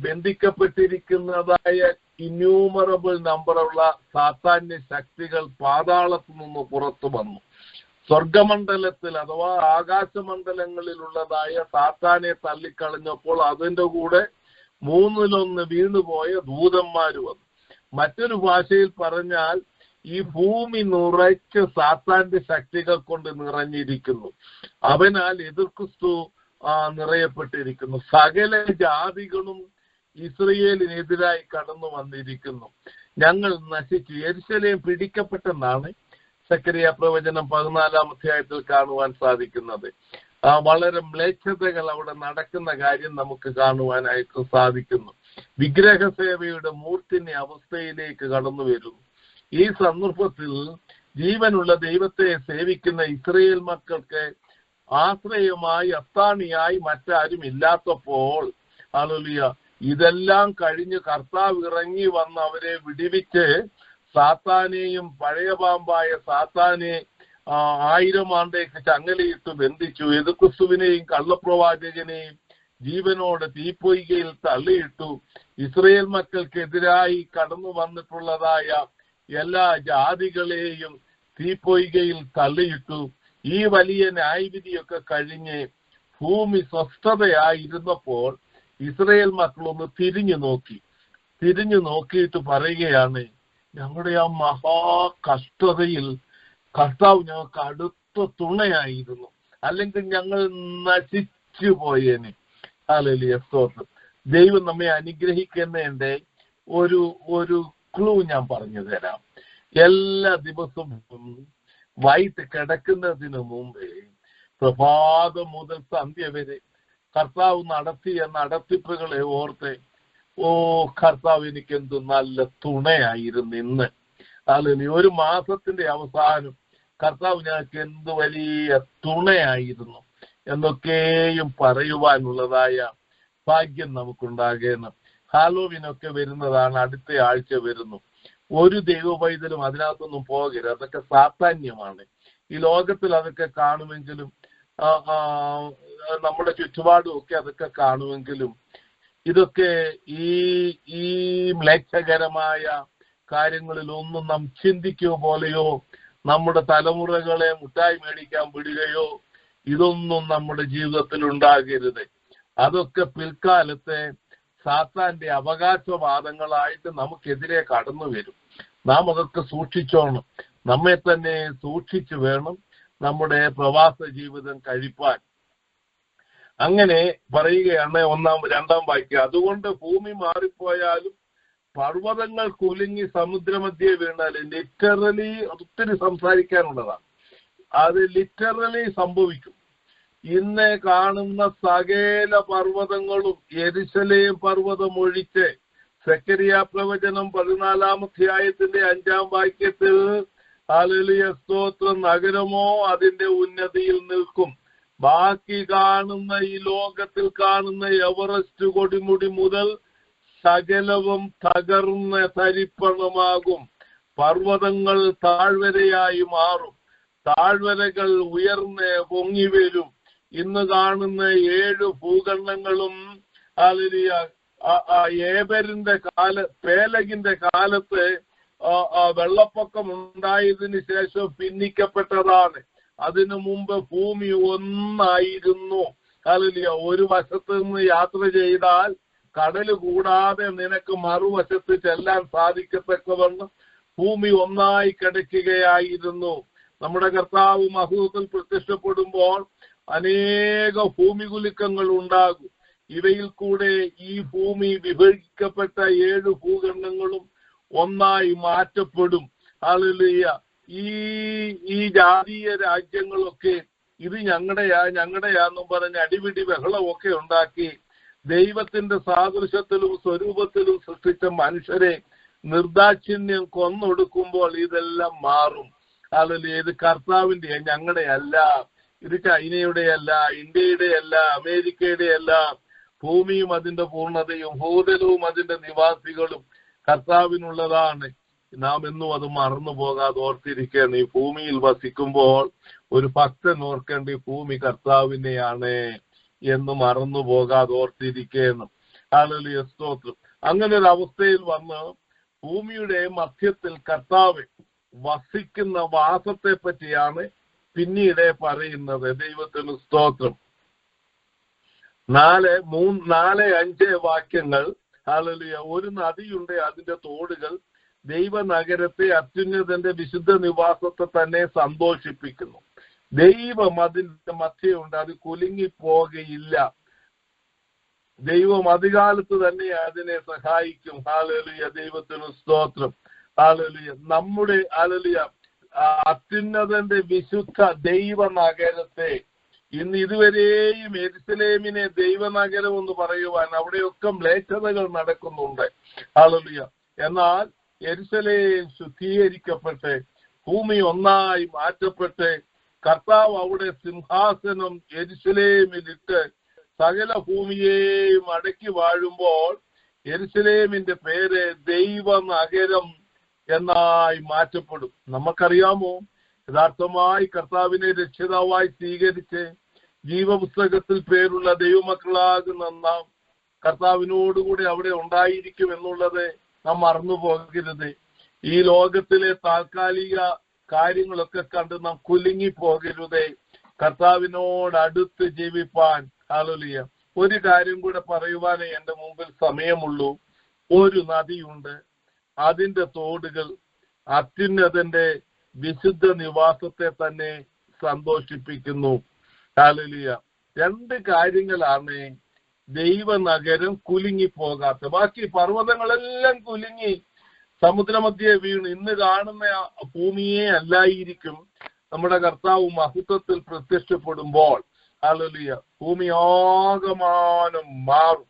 ബന്ധിക്കപ്പെട്ടിരിക്കുന്നതായ ഇന്യൂമറബിൾ നമ്പറുള്ള സാത്താന്യ ശക്തികൾ പാതാളത്തു നിന്ന് പുറത്തു വന്നു. സ്വർഗമണ്ഡലത്തിൽ അഥവാ ആകാശമണ്ഡലങ്ങളിലുള്ളതായ സാത്താനെ തള്ളിക്കളഞ്ഞപ്പോൾ അതിന്റെ കൂടെ 1/3 വീണുപോയ ദൂതന്മാര് വന്നു. മറ്റൊരു ഭാഷയിൽ പറഞ്ഞാൽ ഈ ഭൂമി നിറച്ച് സാത്താന്റെ ശക്തികൾ കൊണ്ട് നിറഞ്ഞിരിക്കുന്നു. അവനാൽ എതിർക്രിസ്തു നിറയപ്പെട്ടിരിക്കുന്നു. സകല ജാതികളും ഇസ്രയേലിനെതിരായി കടന്നു വന്നിരിക്കുന്നു. ഞങ്ങൾ നശിച്ചു, യെരൂശലേം പിടിക്കപ്പെട്ടെന്നാണ് സക്കറിയ പ്രവചനം 14-ാം അധ്യായത്തിൽ കാണുവാൻ സാധിക്കുന്നത്. വളരെ മ്ലേച്ഛതകൾ അവിടെ നടക്കുന്ന കാര്യം നമുക്ക് കാണുവാനായിട്ട് സാധിക്കുന്നു. വിഗ്രഹസേവയുടെ മൂർത്തിന്യ അവസ്ഥയിലേക്ക് കടന്നു വരുന്നു. ഈ സന്ദർഭത്തിൽ ജീവനുള്ള ദൈവത്തെ സേവിക്കുന്ന ഇസ്രായേൽ മക്കൾക്ക് ആശ്രയമായി അത്താണിയായി മറ്റാരും ഇല്ലാത്തപ്പോൾ ഹല്ലേലൂയ ഇതെല്ലാം കഴിഞ്ഞ് കർത്താവ് ഇറങ്ങി വന്ന് അവരെ വിടുവിച്ച് സാത്താനെയും പഴയ പാമ്പായ സാത്താനെ 1000 ആണ്ടേക്ക് ചങ്ങലയിട്ട് ബന്ധിച്ചു. യേശുക്രിസ്തുവിനെയും കള്ളപ്രവാചകനെയും ജീവനോടെ തീപ്പൊയ്കയിൽ തള്ളിയിട്ടു. ഇസ്രായേൽ മക്കൾക്കെതിരായി കടന്നു വന്നിട്ടുള്ളതായ എല്ലാ ജാതികളെയും തീപ്പൊയ്കയിൽ തള്ളിയിട്ടു. ഈ വലിയ ന്യായവിധിയൊക്കെ കഴിഞ്ഞ് ഭൂമി സ്വസ്ഥതയായിരുന്നപ്പോൾ ഇസ്രായേൽ മക്കളൊന്ന് തിരിഞ്ഞു നോക്കിയിട്ട് പറയുകയാണ്, ഞങ്ങളുടെ ആ മഹാ കഷ്ടതയിൽ കർത്താവ് ഞങ്ങൾക്ക് അടുത്ത അടുത്ത തുണയായിരുന്നു, അല്ലെങ്കിൽ ഞങ്ങൾ നശിച്ചു പോയേനെ. ഹല്ലേലൂയ, സ്തോത്രം. ദൈവം നമ്മെ അനുഗ്രഹിക്കുന്നതിന്റെ ഒരു ക്ലൂ ഞാൻ പറഞ്ഞു തരാം. എല്ലാ ദിവസവും വൈകിട്ട് കിടക്കുന്നതിന് മുമ്പേ പ്രഭാതം മുതൽ സന്ധ്യ വരെ കർത്താവ് നടത്തിയ നടത്തിപ്പുകളെ ഓർത്ത്, ഓ കർത്താവ് എനിക്ക് എന്ത് നല്ല തുണയായിരുന്നു ഇന്ന്. അല്ലെങ്കിൽ ഒരു മാസത്തിന്റെ അവസാനം കർത്താവ് ഞങ്ങൾക്ക് എന്ത് വലിയ തുണയായിരുന്നു എന്നൊക്കെയും പറയുവാനുള്ളതായ ഭാഗ്യം നമുക്കുണ്ടാകണം. ഹാലോവിനൊക്കെ വരുന്നതാണ്, അടുത്ത ആഴ്ച വരുന്നു. ഒരു ദൈവവൈദ്യലും അതിനകത്തൊന്നും പോകരുത്. അതൊക്കെ സാധാന്യമാണ്. ഈ ലോകത്തിൽ അതൊക്കെ കാണുമെങ്കിലും നമ്മുടെ ചുറ്റുപാടും ഒക്കെ അതൊക്കെ കാണുമെങ്കിലും ഇതൊക്കെ ഈ മ്ലേച്ഛകരമായ കാര്യങ്ങളിലൊന്നും നാം ചിന്തിക്കുകയോ പോലെയോ നമ്മുടെ തലമുറകളെ മുട്ടായി മേടിക്കാൻ വിടുകയോ ഇതൊന്നും നമ്മുടെ ജീവിതത്തിൽ ഉണ്ടാകരുത്. അതൊക്കെ പിൽക്കാലത്തെ സാത്താന്റെ അവകാശവാദങ്ങളായിട്ട് നമുക്കെതിരെ കടന്നു വരും. നാം അതൊക്കെ സൂക്ഷിച്ചോണം. നമ്മെ തന്നെ സൂക്ഷിച്ചു വേണം നമ്മുടെ പ്രവാസ ജീവിതം കഴിപ്പാൻ. അങ്ങനെ പറയുകയാണ് രണ്ടാം വാക്യം. അതുകൊണ്ട് ഭൂമി മാറിപ്പോയാലും പർവ്വതങ്ങൾ കുലുങ്ങി സമുദ്രമധ്യേ വീണാലും, ലിറ്ററലി ഒത്തിരി സംസാരിക്കാനുള്ളതാണ്. അത് ലിറ്ററലി സംഭവിക്കും. ഇന്ന് കാണുന്ന സകല പർവ്വതങ്ങളും യെരുശലേം പർവ്വതം ഒഴിച്ച് സെക്കരിയ പ്രവചനം 14-ാം അധ്യായത്തിന്റെ 5-ാം വാക്യത്തിൽ ഹല്ലേലൂയ, സ്തോത്രം, നഗരമോ അതിന്റെ ഉന്നതിയിൽ നിൽക്കും. ബാക്കി കാണുന്ന ഈ ലോകത്തിൽ കാണുന്ന എവറസ്റ്റ് കൊടുമുടി മുതൽ സകലവും തകർന്ന് തരിപ്പണമാകും. പർവ്വതങ്ങൾ താഴ്വരയായി മാറും, താഴ്വരകൾ ഉയർന്ന് പൊങ്ങി വരും. ഇന്ന് കാണുന്ന 7 ഭൂഖണ്ഡങ്ങളും ഹല്ലേലൂയ പേലകിന്റെ കാലത്ത് വെള്ളപ്പൊക്കം ഉണ്ടായതിനു ശേഷം ഭിന്നിക്കപ്പെട്ടതാണ്. അതിനു മുമ്പ് ഭൂമി ഒന്നായിരുന്നു. ഹല്ലേലൂയ, ഒരു വശത്ത് നിന്ന് യാത്ര ചെയ്താൽ കടല് കൂടാതെ നിനക്ക് മറുവശത്ത് ചെല്ലാൻ സാധിക്കത്തക്കവണ്ണം ഭൂമി ഒന്നായി കിടക്കുകയായിരുന്നു. നമ്മുടെ കർത്താവ് മഹത്വത്തിൽ പ്രത്യക്ഷപ്പെടുമ്പോൾ അനേക ഭൂമികുലുക്കങ്ങൾ ഉണ്ടാകും. ഇവയിൽ കൂടെ ഈ ഭൂമി വിഭജിക്കപ്പെട്ട 7 ഭൂഖണ്ഡങ്ങളും ഒന്നായി മാറ്റപ്പെടും. ഹല്ലേലൂയ, ഈ ജാതീയ രാജ്യങ്ങളൊക്കെ ഇത് ഞങ്ങളുടെയാന്നും പറഞ്ഞ് അടിപിടി ബഹളമൊക്കെ ഉണ്ടാക്കി ദൈവത്തിന്റെ സാദൃശ്യത്തിലും സ്വരൂപത്തിലും സൃഷ്ടിച്ച മനുഷ്യരെ നിർദാക്ഷിണ്യം കൊന്നൊടുക്കുമ്പോൾ ഇതെല്ലാം മാറും. ഹല്ലേലൂയ, ഇത് കർത്താവിന്റെ, ഞങ്ങളുടെ അല്ല. ഇത് ചൈനയുടെ അല്ല, ഇന്ത്യയുടെ അല്ല, അമേരിക്കയുടെ അല്ല. ഭൂമിയും അതിന്റെ പൂർണ്ണതയും ഭൂതലവും അതിന്റെ നിവാസികളും കർത്താവിനുള്ളതാണ്. നാം എന്നും അത് മറന്നു പോകാതെ ഓർത്തിരിക്കുകയാണ്. ഈ ഭൂമിയിൽ വസിക്കുമ്പോൾ ഒരു ഭക്തൻ ഓർക്കേണ്ട ഈ ഭൂമി കർത്താവിനെയാണ് എന്ന് മറന്നു പോകാതെ ഓർത്തിരിക്കുകയാണ്. ഹല്ലേലൂയ, സ്തോത്രം. അങ്ങനെ ഒരു അവസ്ഥയിൽ വന്ന് ഭൂമിയുടെ മധ്യത്തിൽ കർത്താവ് വസിക്കുന്ന വാസത്തെ പറ്റിയാണ് പിന്നീട് പറയുന്നത്. ദൈവത്തിന് സ്തോത്രം. 4-5 വാക്യങ്ങൾ. ഹല്ലേലൂയ, ഒരു നദിയുണ്ട്, അതിന്റെ തോടുകൾ ദൈവനഗരത്തെ, അത്യുന്നതന്റെ വിശുദ്ധ നിവാസത്തെ തന്നെ സന്തോഷിപ്പിക്കുന്നു. ദൈവം അതിന്റെ മധ്യയുണ്ട്, അത് കുലുങ്ങിപ്പോകയില്ല. ദൈവം അധികാലത്ത് തന്നെ അതിനെ സഹായിക്കും. ഹല്ലേലൂയ, ദൈവത്തിന് സ്തോത്രം. ഹല്ലേലൂയ, നമ്മുടെ ഹല്ലേലൂയ അത്യുന്നതന്റെ വിശുദ്ധ ദൈവനഗരത്തെ, ഇന്ന് ഇതുവരെയും യെരുശലേമിനെ ദൈവനഗരം എന്ന് പറയുവാൻ അവിടെയൊക്കെ മ്ലേച്ഛതകൾ നടക്കുന്നുണ്ട്. ഹല്ലേലൂയ, എന്നാൽ യെരുശലേം ശുദ്ധീകരിക്കപ്പെട്ട് ഭൂമി ഒന്നായി മാറ്റപ്പെട്ട് കർത്താവ് അവിടെ സിംഹാസനം യെരുശലേമിലിട്ട് സകല ഭൂമിയെയും അടക്കി വാഴുമ്പോൾ യെരുശലേമിന്റെ പേര് ദൈവനഗരം എന്നായി മാറ്റപ്പെടും. നമുക്കറിയാമോ, യഥാർത്ഥമായി കർത്താവിനെ രക്ഷിതാവായി സ്വീകരിച്ച് ജീവപുസ്തകത്തിൽ പേരുള്ള ദൈവമക്കളാകുന്ന നാം കർത്താവിനോടുകൂടി അവിടെ ഉണ്ടായിരിക്കും എന്നുള്ളത് നാം മറന്നു പോകരുത്. ഈ ലോകത്തിലെ താൽക്കാലിക കാര്യങ്ങളൊക്കെ കണ്ട് നാം കുലുങ്ങി പോകരുതേ. കർത്താവിനോട് അടുത്ത് ജീവിപ്പാൻ. ഹല്ലേലൂയ, ഒരു കാര്യം കൂടെ പറയുവാനേ എന്റെ മുമ്പിൽ സമയമുള്ളൂ. ഒരു നദിയുണ്ട്, അതിന്റെ തോടുകൾ അത്യുന്നതന്റെ വിശുദ്ധ നിവാസത്തെ തന്നെ സന്തോഷിപ്പിക്കുന്നു. ഹല്ലേലൂയ. രണ്ട് കാര്യങ്ങളാണ് ദൈവനഗരം കുലുങ്ങിപ്പോകാത്ത. ബാക്കി പർവ്വതങ്ങളെല്ലാം കുലുങ്ങി സമുദ്രമധ്യേ വീണ് ഇന്ന് കാണുന്ന ഭൂമിയെ അല്ലായിരിക്കും നമ്മുടെ കർത്താവ് മഹത്വത്തിൽ പ്രത്യക്ഷപ്പെടുമ്പോൾ. ഹല്ലേലൂയ. ഭൂമി ആകമാനം മാറും.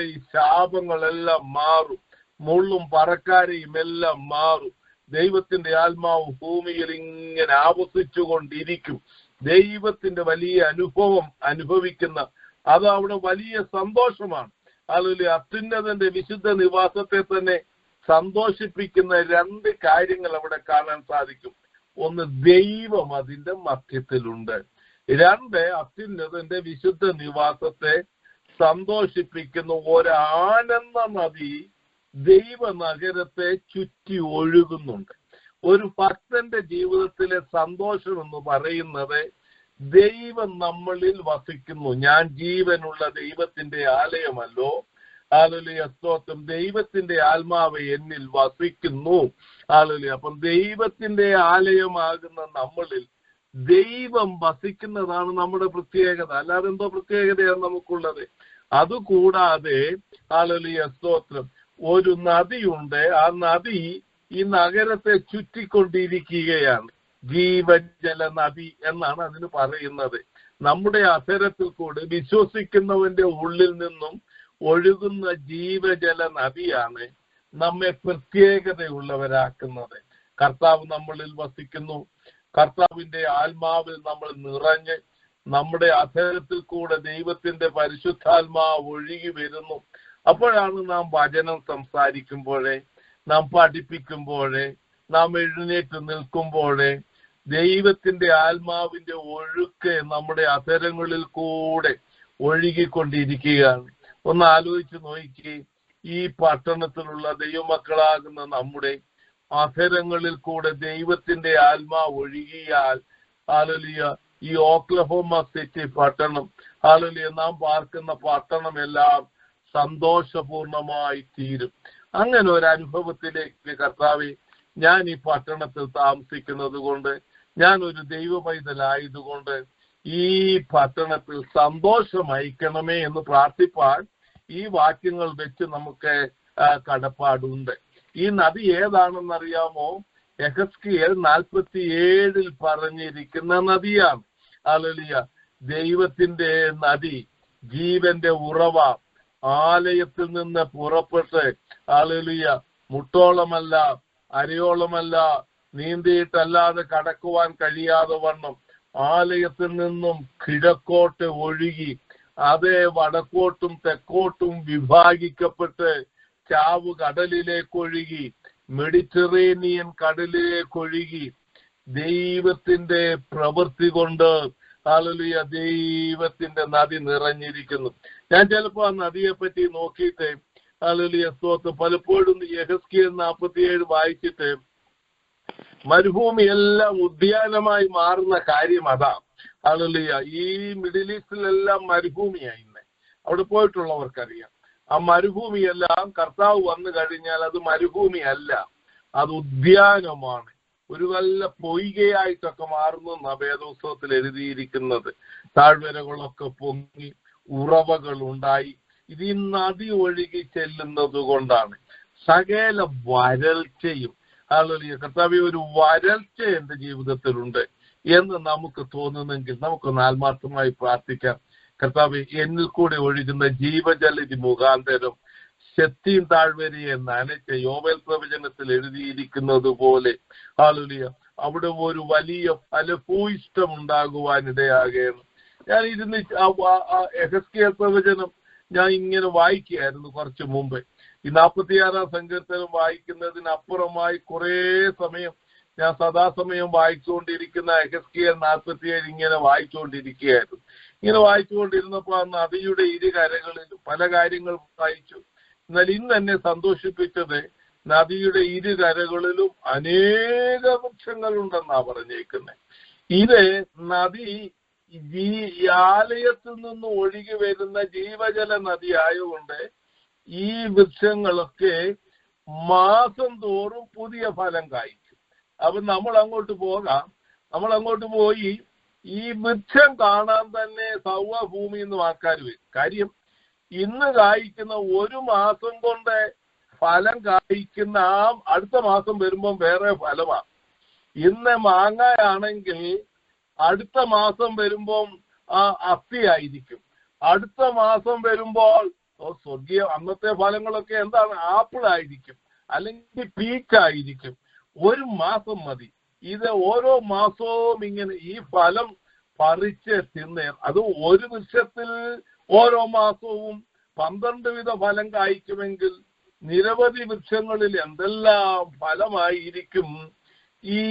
ഈ ശാപങ്ങളെല്ലാം മാറും. മുള്ളും പറക്കാരയും എല്ലാം മാറും. ദൈവത്തിന്റെ ആത്മാവ് ഭൂമിയിൽ ഇങ്ങനെ ആവസിച്ചുകൊണ്ടിരിക്കും. ദൈവത്തിന്റെ വലിയ അനുഭവം അനുഭവിക്കുന്ന അത് അവിടെ വലിയ സന്തോഷമാണ്. ഹല്ലേലൂയ. അത്യുന്നതന്റെ വിശുദ്ധ നിവാസത്തെ തന്നെ സന്തോഷിപ്പിക്കുന്ന രണ്ട് കാര്യങ്ങൾ അവിടെ കാണാൻ സാധിക്കും. ഒന്ന്, ദൈവം അതിന്റെ മധ്യത്തിലുണ്ട്. രണ്ട്, അത്യുന്നതന്റെ വിശുദ്ധ നിവാസത്തെ സന്തോഷിപ്പിക്കുന്ന ഒരാനന്ദ നദി ദൈവനഗരത്തെ ചുറ്റി ഒഴുകുന്നുണ്ട്. ഒരു ഭക്തന്റെ ജീവിതത്തിലെ സന്തോഷം എന്ന് പറയുന്നത് ദൈവം നമ്മളിൽ വസിക്കുന്നു. ഞാൻ ജീവനുള്ള ദൈവത്തിന്റെ ആലയമല്ലോ. ഹല്ലേലൂയ. സ്തോത്രം. ദൈവത്തിന്റെ ആത്മാവ് എന്നിൽ വസിക്കുന്നു. ഹല്ലേലൂയ. അപ്പം ദൈവത്തിന്റെ ആലയമാകുന്ന നമ്മളിൽ ദൈവം വസിക്കുന്നതാണ് നമ്മുടെ പ്രത്യേകത. അല്ലാതെ എന്തോ പ്രത്യേകതയാണ് നമുക്കുള്ളത്. അതുകൂടാതെ ഹല്ലേലൂയ സ്തോത്രം, ഒരു നദിയുണ്ട്. ആ നദി ഈ നഗരത്തെ ചുറ്റിക്കൊണ്ടിരിക്കുകയാണ്. ജീവജല നദി എന്നാണ് അതിന് പറയുന്നത്. നമ്മുടെ അധരത്തിൽ കൂടെ വിശ്വസിക്കുന്നവന്റെ ഉള്ളിൽ നിന്നും ഒഴുകുന്ന ജീവജല നദിയാണ് നമ്മെ പ്രത്യേകതയുള്ളവരാക്കുന്നത്. കർത്താവ് നമ്മളിൽ വസിക്കുന്നു. കർത്താവിന്റെ ആത്മാവിൽ നമ്മൾ നിറഞ്ഞ് നമ്മുടെ അധരത്തിൽ കൂടെ ദൈവത്തിന്റെ പരിശുദ്ധാത്മാവ് ഒഴുകി വരുന്നു. അപ്പോഴാണ് നാം വചനം സംസാരിക്കുമ്പോഴേ, നാം പഠിപ്പിക്കുമ്പോഴേ, നാം എഴുന്നേറ്റ് നിൽക്കുമ്പോഴേ ദൈവത്തിന്റെ ആത്മാവിന്റെ ഒഴുക്ക് നമ്മുടെ അധരങ്ങളിൽ കൂടെ ഒഴുകിക്കൊണ്ടിരിക്കുകയാണ്. ഒന്ന് ആലോചിച്ച് നോക്കി, ഈ പട്ടണത്തിലുള്ള ദൈവമക്കളാകുന്ന നമ്മുടെ അധരങ്ങളിൽ കൂടെ ദൈവത്തിന്റെ ആത്മാവ് ഒഴുകിയാൽ ഹല്ലേലൂയ, ഈ ഓക്ലഹോമ സിറ്റി പട്ടണം, ഹല്ലേലൂയ, നാം പാർക്കുന്ന പട്ടണം എല്ലാം സന്തോഷപൂർണമായി തീരും. അങ്ങനെ ഒരു അനുഭവത്തിലേക്ക് കർത്താവേ, ഞാൻ ഈ പട്ടണത്തിൽ താമസിക്കുന്നത് കൊണ്ട്, ഞാൻ ഒരു ദൈവ പൈതലായതുകൊണ്ട് ഈ പട്ടണത്തിൽ സന്തോഷം അയക്കണമേ എന്ന് പ്രാർത്ഥിപ്പാൻ ഈ വാക്യങ്ങൾ വെച്ച് നമുക്ക് കടപ്പാടുണ്ട്. ഈ നദി ഏതാണെന്നറിയാമോ? യെഹെസ്കേൽ 47 പറഞ്ഞിരിക്കുന്ന നദിയാണ്. ഹല്ലേലൂയ. ദൈവത്തിന്റെ നദി, ജീവന്റെ ഉറവ, ആലയത്തിൽ നിന്ന് പുറപ്പെട്ട് ഹല്ലേലൂയ മുട്ടോളമല്ല അരയോളമല്ല നീന്തിയിട്ടല്ലാതെ കടക്കുവാൻ കഴിയാതെ വണ്ണം ആലയത്തിൽ നിന്നും കിഴക്കോട്ട് ഒഴുകി അതേ വടക്കോട്ടും തെക്കോട്ടും വിഭാഗിക്കപ്പെട്ട് ചാവ് കടലിലേക്കൊഴുകി, മെഡിറ്ററേനിയൻ കടലിലേക്കൊഴുകി ദൈവത്തിന്റെ പ്രവൃത്തി കൊണ്ട് ഹല്ലേലൂയ ദൈവത്തിന്റെ നദി നിറഞ്ഞിരിക്കുന്നു. ഞാൻ ചിലപ്പോ ആ നദിയെ പറ്റി നോക്കിയിട്ട് ഹല്ലേലൂയ സ്തോത്രം പലപ്പോഴും യെഹെസ്കേൽ 47 വായിച്ചിട്ട് മരുഭൂമി എല്ലാം ഉദ്യാനമായി മാറുന്ന കാര്യം അതാ. ഹല്ലേലൂയ. ഈ മിഡിൽ ഈസ്റ്റിലെല്ലാം മരുഭൂമിയായി. ഇന്ന് അവിടെ പോയിട്ടുള്ളവർക്കറിയാം. ആ മരുഭൂമിയെല്ലാം കർത്താവ് വന്നു കഴിഞ്ഞാൽ അത് മരുഭൂമി അല്ല, അത് ഉദ്യാനമാണ്. ഒരു വല്ല പൊയ്കയായിട്ടൊക്കെ മാറുന്നു എന്നാണ് വേദപുസ്തകത്തിൽ എഴുതിയിരിക്കുന്നത്. താഴ്വരകളൊക്കെ പൊങ്ങി ഉറവകൾ ഉണ്ടായി. ഇത് ഈ നദി ഒഴുകി ചെല്ലുന്നത് കൊണ്ടാണ് സകല വരൾച്ചയും. ഹല്ലേലൂയ. കർത്താവേ, ഒരു വരൾച്ച എന്റെ ജീവിതത്തിലുണ്ട് എന്ന് നമുക്ക് തോന്നുന്നെങ്കിൽ നമുക്കൊന്ന് ആത്മാർത്ഥമായി പ്രാർത്ഥിക്കാം. കർത്താവേ, എന്നിൽ കൂടെ ഒഴുകുന്ന ജീവജലതി മുഖാന്തരം ശക്തിയും താഴ്വരയെ നനച്ച യോവേൽ പ്രവചനത്തിൽ എഴുതിയിരിക്കുന്നത് പോലെ ഹല്ലേലൂയ അവിടെ ഒരു വലിയ ഫലഭൂയിഷ്ടം ഉണ്ടാകുവാനിടയാകണം. ഞാൻ ഇരുന്ന് യെഹെസ്കേൽ പ്രവചനം ഞാൻ ഇങ്ങനെ വായിക്കുകയായിരുന്നു കുറച്ചു മുമ്പ്. ഈ 46-ാം സങ്കീർത്തനം വായിക്കുന്നതിനപ്പുറമായി കുറേ സമയം ഞാൻ സദാസമയം വായിച്ചുകൊണ്ടിരിക്കുന്ന യെഹെസ്കേൽ 47 ഇങ്ങനെ വായിച്ചുകൊണ്ടിരിക്കുകയായിരുന്നു. ഇങ്ങനെ വായിച്ചുകൊണ്ടിരുന്നപ്പോൾ ആ നദിയുടെ ഇരുകരകളിലും പല കാര്യങ്ങൾ വായിച്ചു. എന്നാൽ ഇന്ന് എന്നെ സന്തോഷിപ്പിച്ചത് നദിയുടെ ഇരുകരകളിലും അനേക വൃക്ഷങ്ങളുണ്ടെന്നാ പറഞ്ഞേക്കുന്നത്. ഇത് നദി ഈ ആലയത്തിൽ നിന്ന് ഒഴുകി വരുന്ന ജീവജല നദി ആയതുകൊണ്ട് ഈ വൃക്ഷങ്ങളൊക്കെ മാസം തോറും പുതിയ ഫലം കായ്ക്കും. അപ്പൊ നമ്മൾ അങ്ങോട്ട് പോകാം. നമ്മൾ അങ്ങോട്ട് പോയി ഈ വൃക്ഷം കാണാൻ തന്നെ സൗഭൂമി എന്ന് ആൾക്കാർ വരും. കാര്യം ഇന്ന് കായ്ക്കുന്ന 1 മാസം കൊണ്ട് ഫലം കായ്ക്കുന്ന അടുത്ത മാസം വരുമ്പം വേറെ ഫലമാണ്. ഇന്ന് മാങ്ങയാണെങ്കിൽ അടുത്ത മാസം വരുമ്പം അത്തിയായിരിക്കും. അടുത്ത മാസം വരുമ്പോൾ സ്വർഗീയ അന്നത്തെ ഫലങ്ങളൊക്കെ എന്താണ്? ആപ്പിൾ ആയിരിക്കും, അല്ലെങ്കിൽ പീച്ചായിരിക്കും. 1 മാസം മതി. ഇത് ഓരോ മാസവും ഇങ്ങനെ ഈ ഫലം പറിച്ച് തിന്നേ. അത് ഒരു വൃക്ഷത്തിൽ ഓരോ മാസവും 12 വിധ ഫലം കായ്ക്കുമെങ്കിൽ നിരവധി വൃക്ഷങ്ങളിൽ എന്തെല്ലാം ഫലമായിരിക്കും ഈ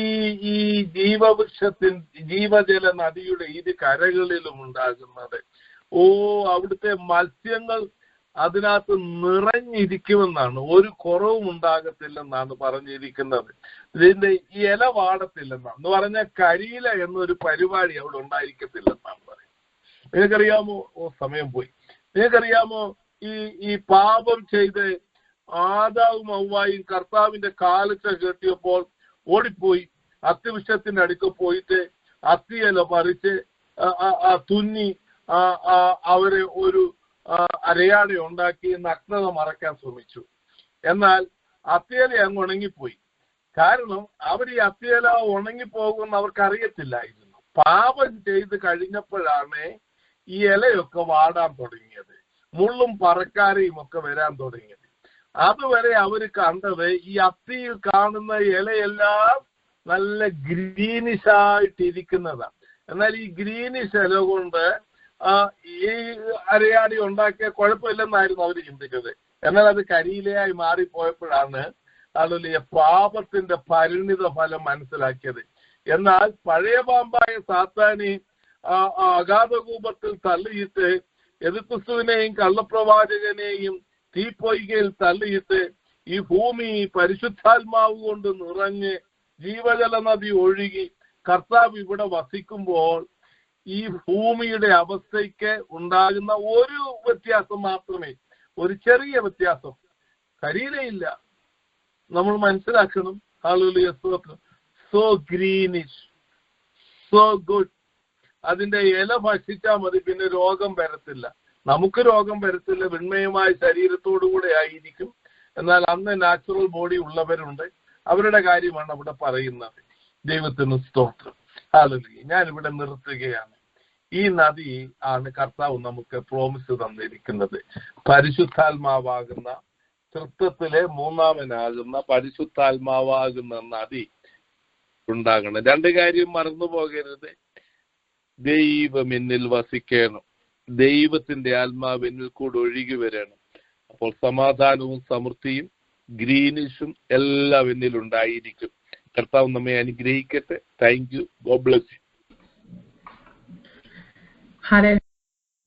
ജീവജല നദിയുടെ ഇരു കരകളിലും ഉണ്ടാകുന്നത്. അവിടുത്തെ മത്സ്യങ്ങൾ അതിനകത്ത് നിറഞ്ഞിരിക്കുമെന്നാണ്, ഒരു കുറവും ഉണ്ടാകത്തില്ലെന്നാണ് പറഞ്ഞിരിക്കുന്നത്. ഇതിന്റെ ഇല വാടത്തില്ലെന്നാണ് എന്ന് പറഞ്ഞാൽ കരിയില എന്നൊരു പരിപാടി അവിടെ ഉണ്ടായിരിക്കത്തില്ലെന്നാണ് പറയുന്നത്. നിങ്ങൾക്കറിയാമോ? സമയം പോയി. നിങ്ങൾക്കറിയാമോ ഈ പാപം ചെയ്ത് ആദാവും ഹവ്വായും കർത്താവിന്റെ കാലത്ത് കെട്ടിയപ്പോൾ ഓടിപ്പോയി അത്തിവൃക്ഷത്തിന്റെ അടുക്ക പോയിട്ട് അത്തിയില പറിച്ച് തുന്നി അവരെ ഒരു അരയാട ഉണ്ടാക്കി നഗ്നത മറയ്ക്കാൻ ശ്രമിച്ചു. എന്നാൽ അത്തിയില അങ്ങ് ഉണങ്ങിപ്പോയി. കാരണം അവർ ഈ അത്തിയില ഉണങ്ങിപ്പോകുമെന്ന് അവർക്ക് അറിയത്തില്ലായിരുന്നു. പാപം ചെയ്ത് കഴിഞ്ഞപ്പോഴാണ് ഈ ഇലയൊക്കെ വാടാൻ തുടങ്ങിയത്, മുള്ളും പറക്കാരെയും ഒക്കെ വരാൻ തുടങ്ങിയത്. അതുവരെ അവർ കണ്ടത് ഈ അത്തിയിൽ കാണുന്ന ഇലയെല്ലാം നല്ല ഗ്രീനിഷ് ആയിട്ടിരിക്കുന്നതാണ്. എന്നാൽ ഈ ഗ്രീനിഷ് ഇല കൊണ്ട് ഈ അരയാടി ഉണ്ടാക്കിയ കുഴപ്പമില്ലെന്നായിരുന്നു അവർ ചിന്തിച്ചത്. എന്നാൽ അത് കരിയിലയായി മാറിപ്പോയപ്പോഴാണ് അതുപോലെ പാപത്തിന്റെ പരിണിത ഫലം മനസ്സിലാക്കിയത്. എന്നാൽ പഴയ പാമ്പായ സാത്താനെ അഗാധകൂപത്തിൽ തള്ളിയിട്ട് യേശുക്രിസ്തുവിനെയും കള്ളപ്രവാചകനെയും തീപ്പൊയ്കയിൽ തള്ളിയിട്ട് ഈ ഭൂമി പരിശുദ്ധാത്മാവ് കൊണ്ട് നിറഞ്ഞ് ജീവജല നദി ഒഴുകി കർത്താവ് ഇവിടെ വസിക്കുമ്പോൾ ഈ ഭൂമിയുടെ അവസ്ഥയ്ക്ക് ഉണ്ടാകുന്ന ഒരു വ്യത്യാസം മാത്രമേ, ഒരു ചെറിയ വ്യത്യാസം, കരിയിലയില്ല. നമ്മൾ മനസ്സിലാക്കണം. ഹല്ലേലൂയ, സ്തോത്രം. So greenish, so good. അതിന്റെ ഇല ഭക്ഷിച്ചാൽ മതി, പിന്നെ രോഗം വരത്തില്ല. നമുക്ക് രോഗം വരത്തില്ല, വിണ്മയമായ ശരീരത്തോടു കൂടെ ആയിരിക്കും. എന്നാൽ അന്ന് നാച്ചുറൽ ബോഡി ഉള്ളവരുണ്ട്, അവരുടെ കാര്യമാണ് അവിടെ പറയുന്നത്. ദൈവത്തിന് സ്തോത്രം. ഹല്ലേലൂയ. ഞാനിവിടെ നിർത്തുകയാണ്. ഈ നദി ആണ് കർത്താവ് നമുക്ക് പ്രോമിസ് തന്നിരിക്കുന്നത്. പരിശുദ്ധാത്മാവാകുന്ന തൃത്വത്തിലെ മൂന്നാമനാകുന്ന പരിശുദ്ധാത്മാവാകുന്ന നദി ഉണ്ടാകണം. 2 കാര്യം മറന്നു പോകരുത്. ദൈവം എന്നിൽ വസിക്കണം, ദൈവത്തിന്റെ ആത്മാവ് എന്നിൽ കൂടെ ഒഴുകി വരണം. അപ്പോൾ സമാധാനവും സമൃദ്ധിയും ഗ്രീനിഷും എല്ലാം എന്നിൽ ഉണ്ടായിരിക്കും. കർത്താവ് നമ്മെ അനുഗ്രഹിക്കട്ടെ. Thank you. God bless you.